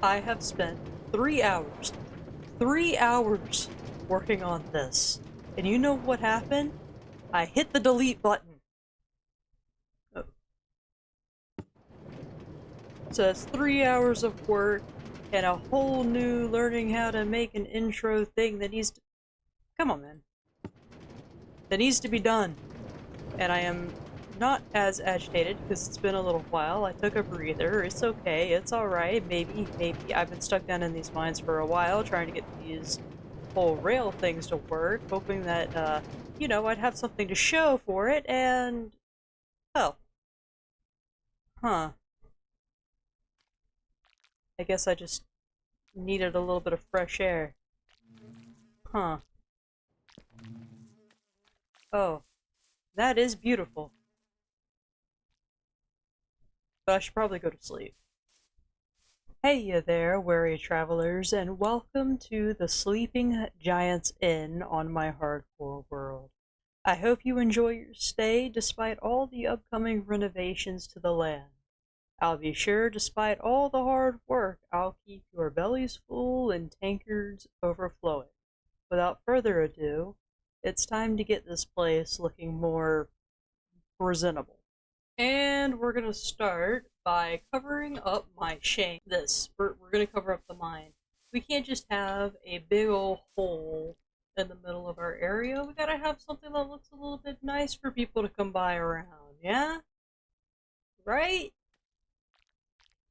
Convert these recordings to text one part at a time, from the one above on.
I have spent 3 hours, 3 hours working on this. And you know what happened? I hit the delete button. Oh. So it's 3 hours of work and a whole new learning how to make an intro thing that needs to... Come on, man. That needs to be done. And I am not as agitated because it's been a little while. I took a breather. It's okay. It's alright. Maybe. I've been stuck down in these mines for a while trying to get these whole rail things to work, hoping that, I'd have something to show for it, and... Oh. Huh. I guess I just needed a little bit of fresh air. Huh. Oh. That is beautiful. But I should probably go to sleep. Hey you there, weary travelers, and welcome to the Sleeping Giants Inn on my hardcore world. I hope you enjoy your stay despite all the upcoming renovations to the land. I'll be sure, despite all the hard work, I'll keep your bellies full and tankards overflowing. Without further ado, it's time to get this place looking more presentable. And we're gonna start by covering up my shame. We're gonna cover up the mine. We can't just have a big old hole in the middle of our area. We gotta have something that looks a little bit nice for people to come by around, yeah? Right?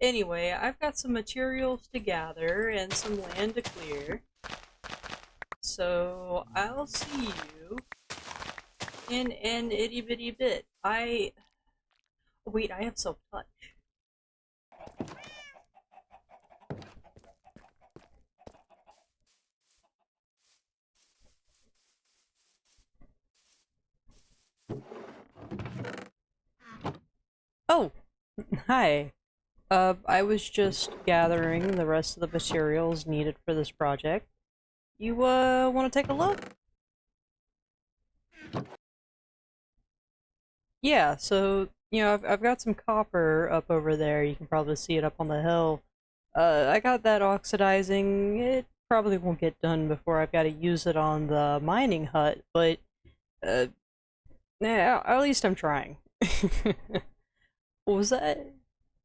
Anyway, I've got some materials to gather and some land to clear. So I'll see you in an itty bitty bit. Wait, I have self-touch. Oh, hi. I was just gathering the rest of the materials needed for this project. You, want to take a look? Yeah, so, I've got some copper up over there. You can probably see it up on the hill. I got that oxidizing. It probably won't get done before I've got to use it on the mining hut, but, uh, yeah, at least I'm trying. What was that?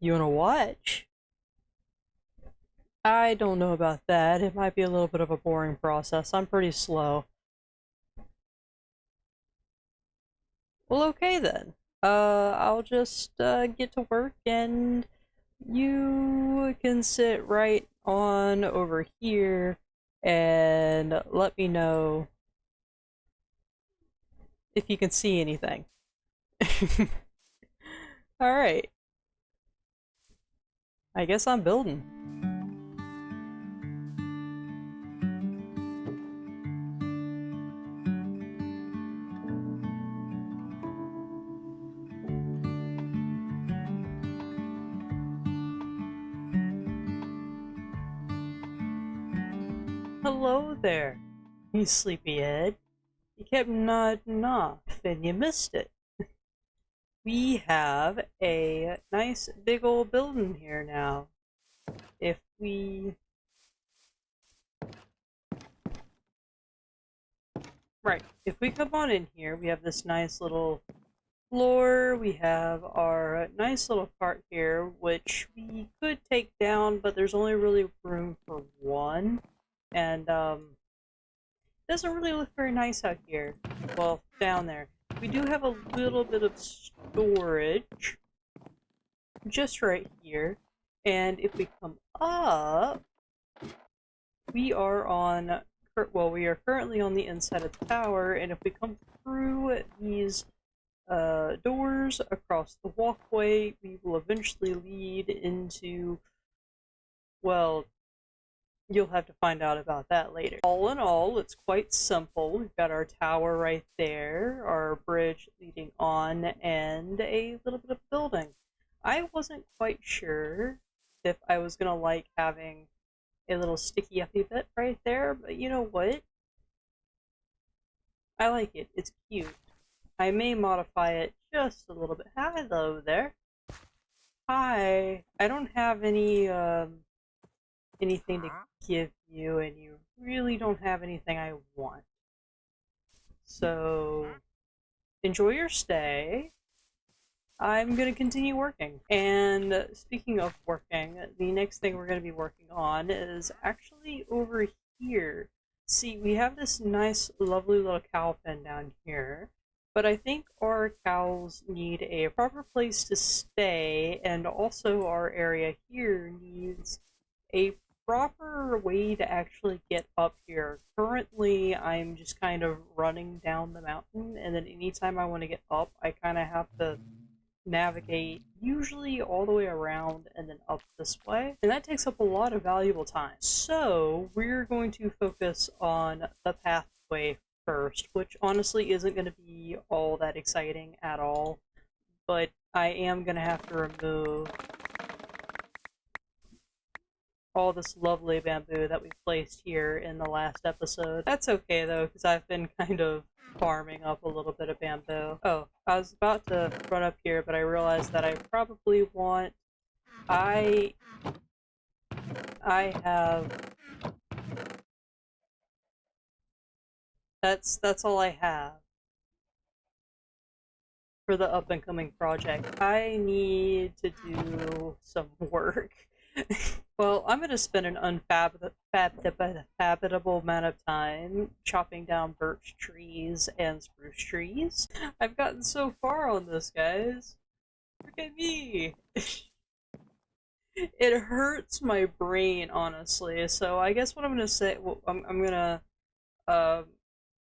You wanna watch? I don't know about that. It might be a little bit of a boring process. I'm pretty slow. Well, okay then. I'll just, get to work and you can sit right on over here and let me know if you can see anything. Alright. I guess I'm building. Hello there, you sleepyhead. You kept nodding off and you missed it. We have a nice big old building here now. If we... Right, if we come on in here, we have this nice little floor, we have our nice little cart here, which we could take down, but there's only really room for one. And, doesn't really look very nice out here. Well, down there. We do have a little bit of storage just right here. And if we come up, we are on, well, we are currently on the inside of the tower, and if we come through these doors across the walkway, we will eventually lead into, well, you'll have to find out about that later. All in all, it's quite simple. We've got our tower right there, our bridge leading on, and a little bit of building. I wasn't quite sure if I was gonna like having a little sticky uppy bit right there, but you know what? I like it. It's cute. I may modify it just a little bit. Hello there. Hi. I don't have any anything to give you, and you really don't have anything I want. So enjoy your stay. I'm going to continue working. And speaking of working, the next thing we're going to be working on is actually over here. See, we have this nice, lovely little cow pen down here, but I think our cows need a proper place to stay, and also our area here needs a proper way to actually get up here. Currently, I'm just kind of running down the mountain, and then anytime I want to get up, I kind of have to navigate usually all the way around and then up this way, and that takes up a lot of valuable time. So we're going to focus on the pathway first, which honestly isn't going to be all that exciting at all, but I am going to have to remove all this lovely bamboo that we placed here in the last episode. That's okay though, because I've been kind of farming up a little bit of bamboo. Oh, I was about to run up here, but I realized that I probably want... I have... That's all I have for the up-and-coming project. I need to do some work. Well, I'm going to spend an unhabitable amount of time chopping down birch trees and spruce trees. I've gotten so far on this, guys. Look at me! It hurts my brain, honestly, so I guess what I'm going to say... Well, I'm going to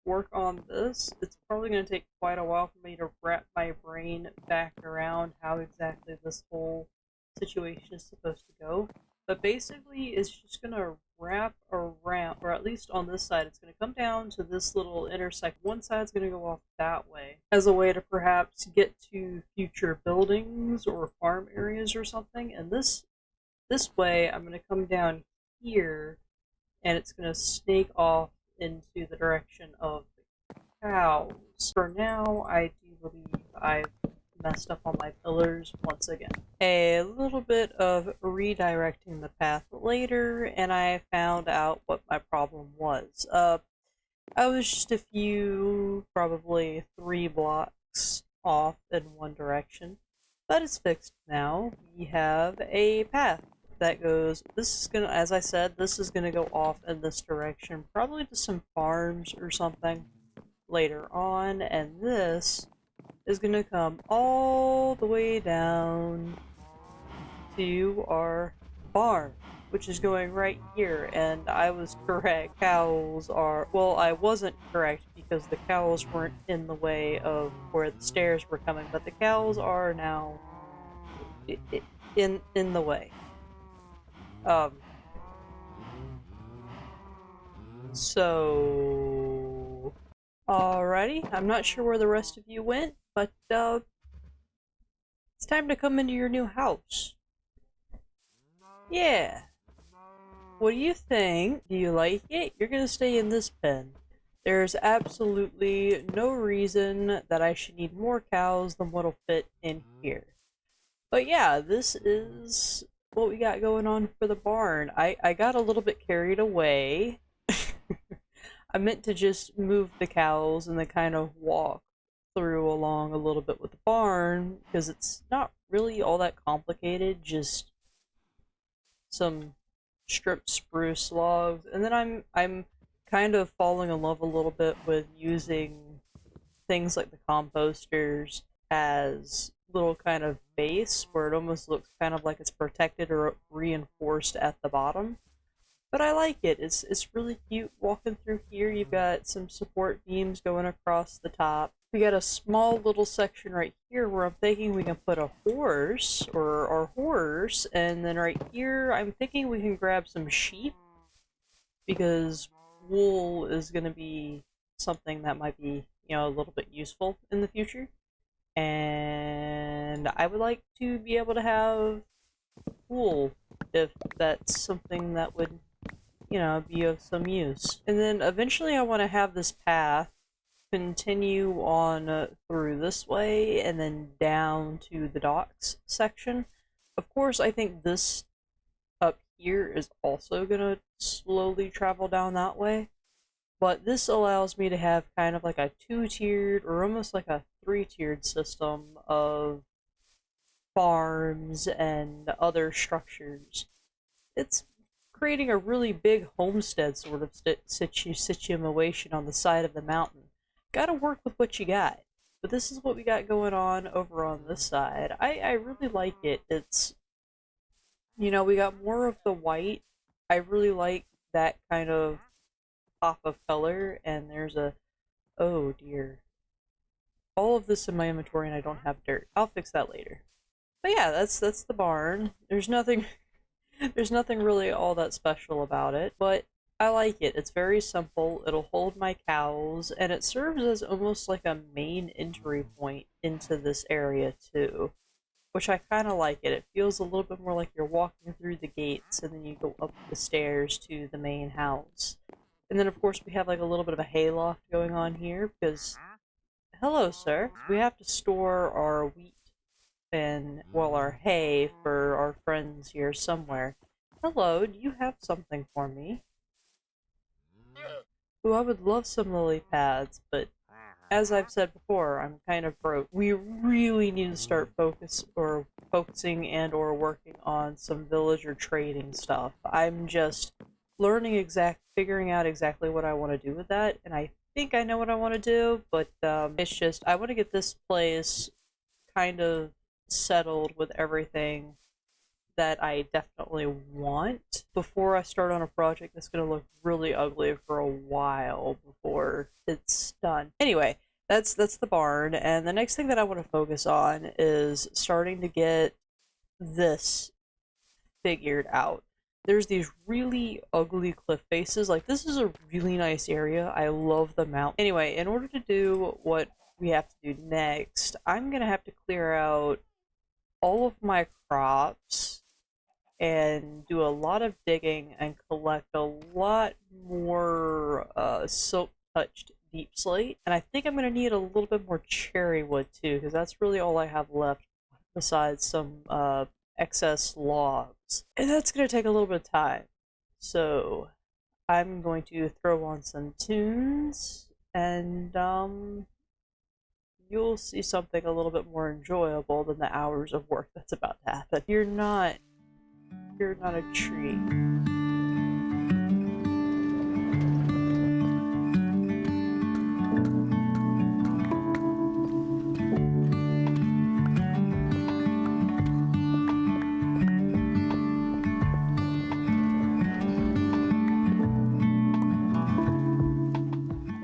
work on this. It's probably going to take quite a while for me to wrap my brain back around how exactly this whole situation is supposed to go. But basically, it's just going to wrap around, or at least on this side, it's going to come down to this little intersect. One side's going to go off that way, as a way to perhaps get to future buildings or farm areas or something. And this way, I'm going to come down here, and it's going to snake off into the direction of the cows. For now, I do believe I've messed up on my pillars once again. A little bit of redirecting the path later, and I found out what my problem was. I was just a few, probably 3 blocks off in one direction, but it's fixed now. We have a path that goes, this is gonna, as I said, this is gonna go off in this direction, probably to some farms or something later on, and this is gonna come all the way down to our barn, which is going right here, and I was correct. Cows are, well, I wasn't correct because the cows weren't in the way of where the stairs were coming, but the cows are now in the way. So alrighty, I'm not sure where the rest of you went, but it's time to come into your new house. Yeah. What do you think? Do you like it? You're gonna stay in this pen. There's absolutely no reason that I should need more cows than what'll fit in here. But yeah, this is what we got going on for the barn. I got a little bit carried away. I meant to just move the cows and then kind of walk through along a little bit with the barn, because it's not really all that complicated, just some stripped spruce logs. And then I'm kind of falling in love a little bit with using things like the composters as little kind of base, where it almost looks kind of like it's protected or reinforced at the bottom. But I like it. It's really cute walking through here. You've got some support beams going across the top. We got a small little section right here where I'm thinking we can put a horse, or our horse, and then right here I'm thinking we can grab some sheep, because wool is going to be something that might be, you know, a little bit useful in the future. And I would like to be able to have wool if that's something that would, you know, be of some use. And then eventually I want to have this path continue on through this way and then down to the docks section. Of course, I think this up here is also gonna slowly travel down that way. But this allows me to have kind of like a two-tiered or almost like a three-tiered system of farms and other structures. It's creating a really big homestead sort of situation on the side of the mountain. Gotta work with what you got. But this is what we got going on over on this side. I really like it. It's, we got more of the white. I really like that kind of pop of color, and there's a, oh dear. All of this in my inventory and I don't have dirt. I'll fix that later. But yeah, that's the barn. There's nothing there's nothing really all that special about it, but I like it. It's very simple. It'll hold my cows, and it serves as almost like a main entry point into this area too, which I kind of like it. It feels a little bit more like you're walking through the gates and then you go up the stairs to the main house. And then of course we have like a little bit of a hayloft going on here because, hello sir, we have to store our wheat and, well, our hay for our friends here somewhere. Hello, do you have something for me? Ooh, I would love some lily pads, but as I've said before, I'm kind of broke. We really need to start focusing and or working on some villager trading stuff. I'm just figuring out exactly what I want to do with that, and I think I know what I want to do, but it's just, I want to get this place kind of settled with everything that I definitely want before I start on a project that's going to look really ugly for a while before it's done. Anyway, that's the barn, and the next thing that I want to focus on is starting to get this figured out. There's these really ugly cliff faces. Like, this is a really nice area. I love the mountain. Anyway, in order to do what we have to do next, I'm going to have to clear out all of my crops and do a lot of digging and collect a lot more silk touched deep slate. And I think I'm going to need a little bit more cherry wood too, because that's really all I have left besides some excess logs. And that's going to take a little bit of time. So I'm going to throw on some tunes and you'll see something a little bit more enjoyable than the hours of work that's about to happen. You're not a tree.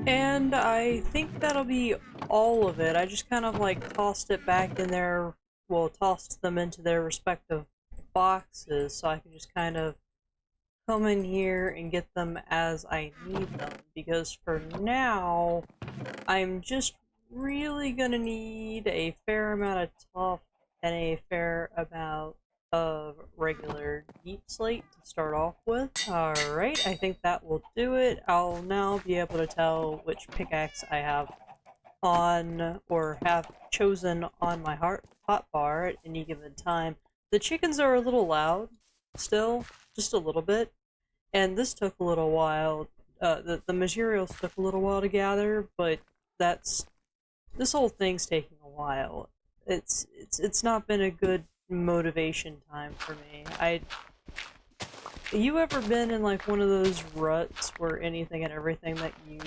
And I think that'll be all of it. I just kind of like tossed it back in there, well, tossed them into their respective boxes so I can just kind of come in here and get them as I need them, because for now I'm just really gonna need a fair amount of tuff and a fair amount of regular deep slate to start off with. Alright, I think that will do it. I'll now be able to tell which pickaxe I have on, or have chosen on my hotbar at any given time. The chickens are a little loud still, just a little bit, and this took a little while. The materials took a little while to gather, but this whole thing's taking a while. It's not been a good motivation time for me. You ever been in like one of those ruts where anything and everything that you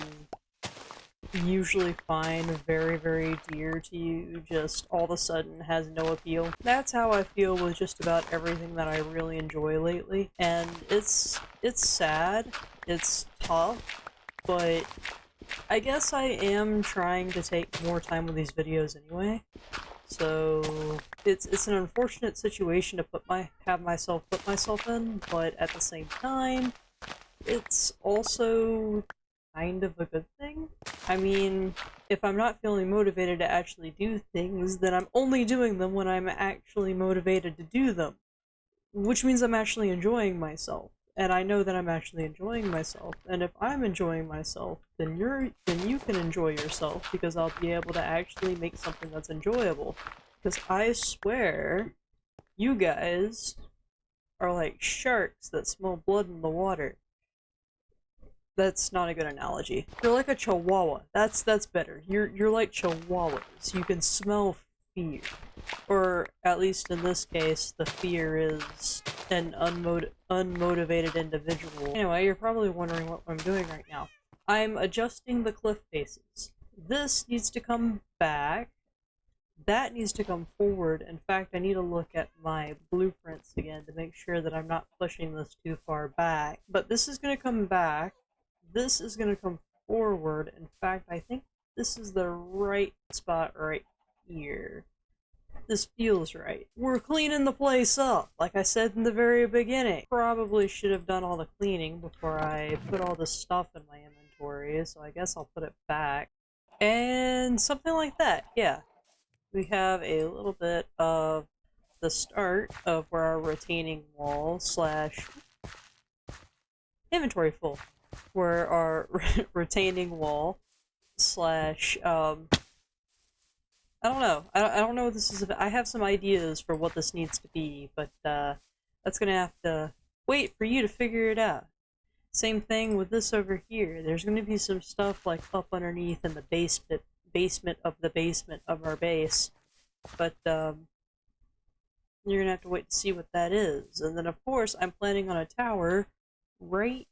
usually find very, very dear to you just all of a sudden has no appeal? That's how I feel with just about everything that I really enjoy lately, and it's sad, it's tough, but I guess I am trying to take more time with these videos anyway. So it's an unfortunate situation to have myself put myself in, but at the same time, it's also kind of a good thing. I mean, if I'm not feeling motivated to actually do things, then I'm only doing them when I'm actually motivated to do them, which means I'm actually enjoying myself. And I know that I'm actually enjoying myself, and if I'm enjoying myself, then you can enjoy yourself, because I'll be able to actually make something that's enjoyable. Because I swear, you guys are like sharks that smell blood in the water. That's not a good analogy. You're like a chihuahua. That's better. You're like chihuahuas. You can smell fear. Or at least in this case, the fear is an unmotivated individual. Anyway, you're probably wondering what I'm doing right now. I'm adjusting the cliff faces. This needs to come back. That needs to come forward. In fact, I need to look at my blueprints again to make sure that I'm not pushing this too far back. But this is going to come back. This is going to come forward. In fact, I think this is the right spot right here. This feels right. We're cleaning the place up, like I said in the very beginning. Probably should have done all the cleaning before I put all this stuff in my inventory, so I guess I'll put it back. And something like that, yeah. We have a little bit of the start of where our retaining wall slash inventory full, where our retaining wall slash I don't know. I don't know what this is. I have some ideas for what this needs to be, but that's gonna have to wait for you to figure it out. Same thing with this over here. There's gonna be some stuff like up underneath in the basement of our base, but you're gonna have to wait to see what that is. And then of course I'm planning on a tower right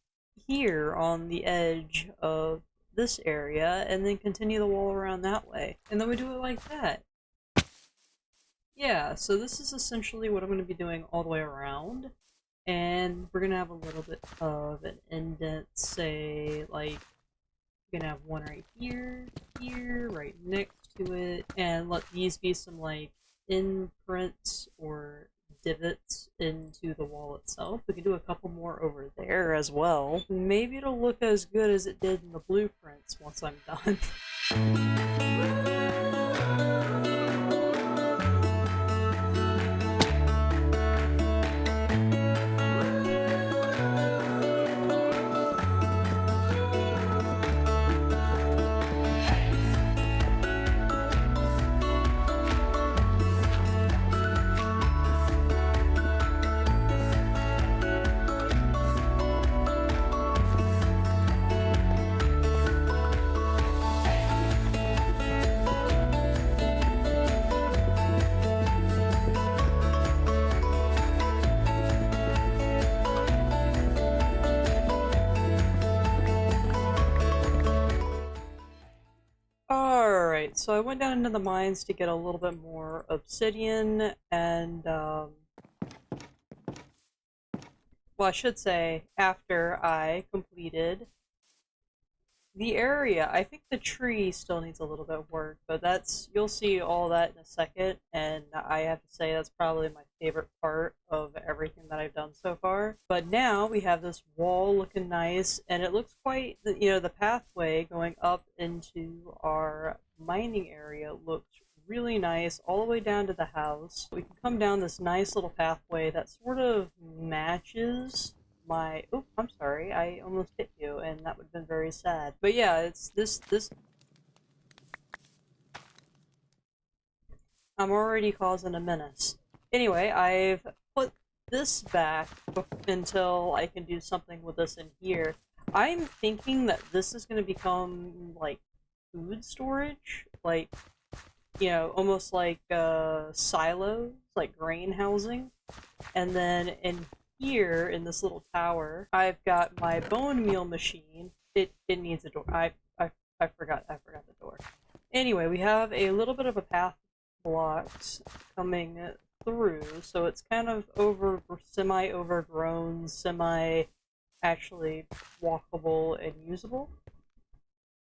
here on the edge of this area, and then continue the wall around that way. And then we do it like that. Yeah, so this is essentially what I'm going to be doing all the way around. And we're going to have a little bit of an indent, say, like, we're going to have one right here, here, right next to it, and let these be some, like, imprints or divots into the wall itself. We can do a couple more over there as well. Maybe it'll look as good as it did in the blueprints once I'm done. Alright, so I went down into the mines to get a little bit more obsidian, and, well, I should say, after I completed the area. I think the tree still needs a little bit of work, but you'll see all that in a second, and I have to say that's probably my favorite part of everything that I've done so far. But now we have this wall looking nice, and it looks quite, the pathway going up into our mining area looks really nice all the way down to the house. We can come down this nice little pathway that sort of matches my, oh, I'm sorry, I almost hit you, and that would have been very sad. But yeah, it's this, I'm already causing a menace. Anyway, I've put this back until I can do something with this in here. I'm thinking that this is going to become, like, food storage, like, almost like, silos, like grain housing. And then in here in this little tower, I've got my bone meal machine. It needs a door. I forgot the door. Anyway, we have a little bit of a path blocks coming through, so it's kind of semi overgrown, semi actually walkable and usable,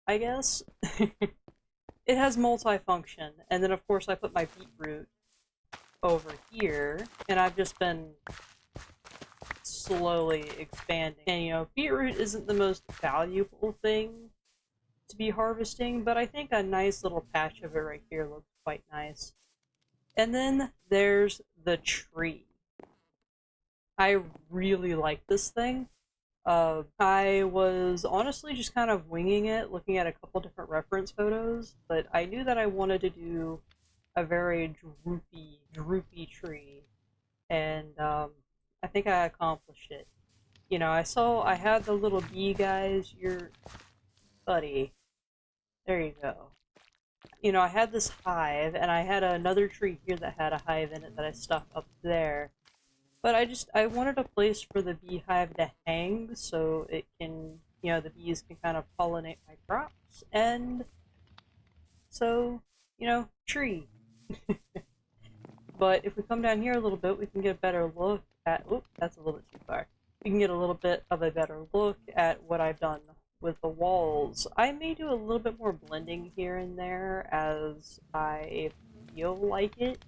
I guess. It has multi-function, and then of course I put my beetroot over here, and I've just been slowly expanding. And beetroot isn't the most valuable thing to be harvesting, but I think a nice little patch of it right here looks quite nice. And then there's the tree. I really like this thing. I was honestly just kind of winging it, looking at a couple different reference photos, but I knew that I wanted to do a very droopy tree. And I think I accomplished it. You know, I had the little bee guys, your buddy. There you go. You know, I had this hive, and I had another tree here that had a hive in it that I stuck up there. But I wanted a place for the beehive to hang so it can, you know, the bees can kind of pollinate my crops. And so, you know, tree. But if we come down here a little bit, we can get a better look at, oh, that's a little bit too far. We can get a little bit of a better look at what I've done with the walls. I may do a little bit more blending here and there as I feel like it,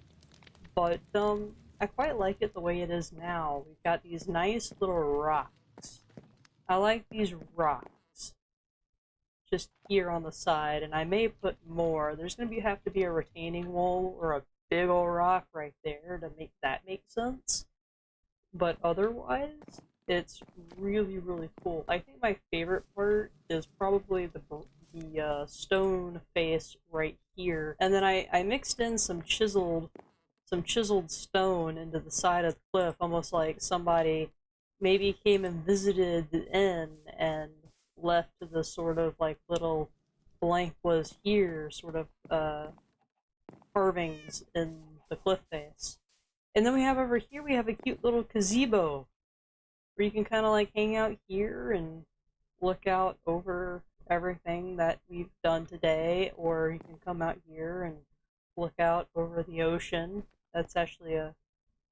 but I quite like it the way it is now. We've got these nice little rocks. I like these rocks just here on the side, and I may put more. There's going to have to be a retaining wall or a big old rock right there to make that make sense. But otherwise, it's really, really cool. I think my favorite part is probably the stone face right here. And then I mixed in some chiseled stone into the side of the cliff, almost like somebody maybe came and visited the inn and left the sort of like little blank was here sort of carvings in the cliff face. And then we have over here, we have a cute little gazebo where you can kind of like hang out here and look out over everything that we've done today, or you can come out here and look out over the ocean. That's actually a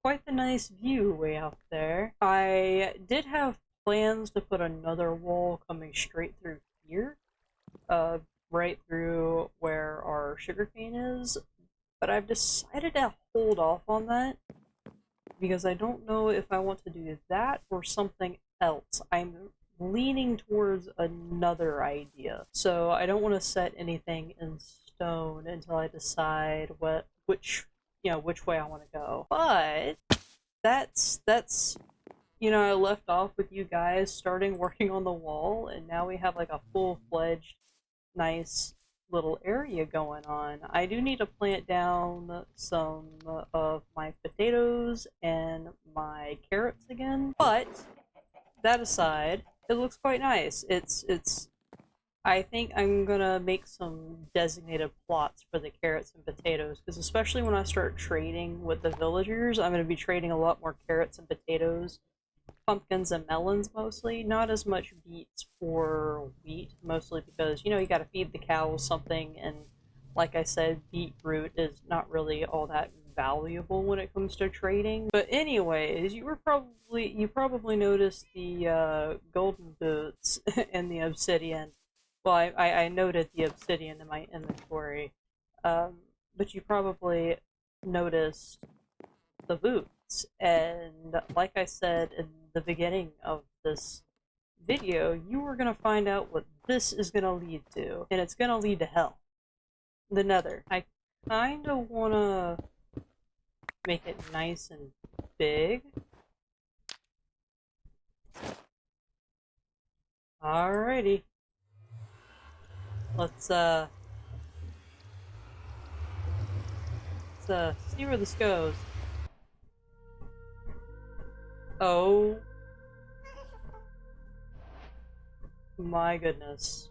quite the nice view way out there. I did have plans to put another wall coming straight through here, uh, right through where our sugarcane is, but I've decided to hold off on that because I don't know if I want to do that or something else. I'm leaning towards another idea, so I don't want to set anything in stone until I decide which way I want to go. But that's you know, I left off with you guys starting working on the wall, and now we have like a full-fledged nice little area going on. I do need to plant down some of my potatoes and my carrots again, but that aside, it looks quite nice. It's I think I'm gonna make some designated plots for the carrots and potatoes, because especially when I start trading with the villagers, I'm gonna be trading a lot more carrots and potatoes, pumpkins and melons mostly, not as much beets or wheat, mostly because, you know, you gotta feed the cows something, and like I said, beetroot is not really all that valuable when it comes to trading. But anyways, you probably noticed the golden boots and the obsidian. Well, I noted the obsidian in my inventory, but you probably noticed the boots. And like I said in the beginning of this video, you are going to find out what this is going to lead to. And it's going to lead to hell. The nether. I kind of want to make it nice and big. Alrighty. Let's see where this goes. Oh my goodness.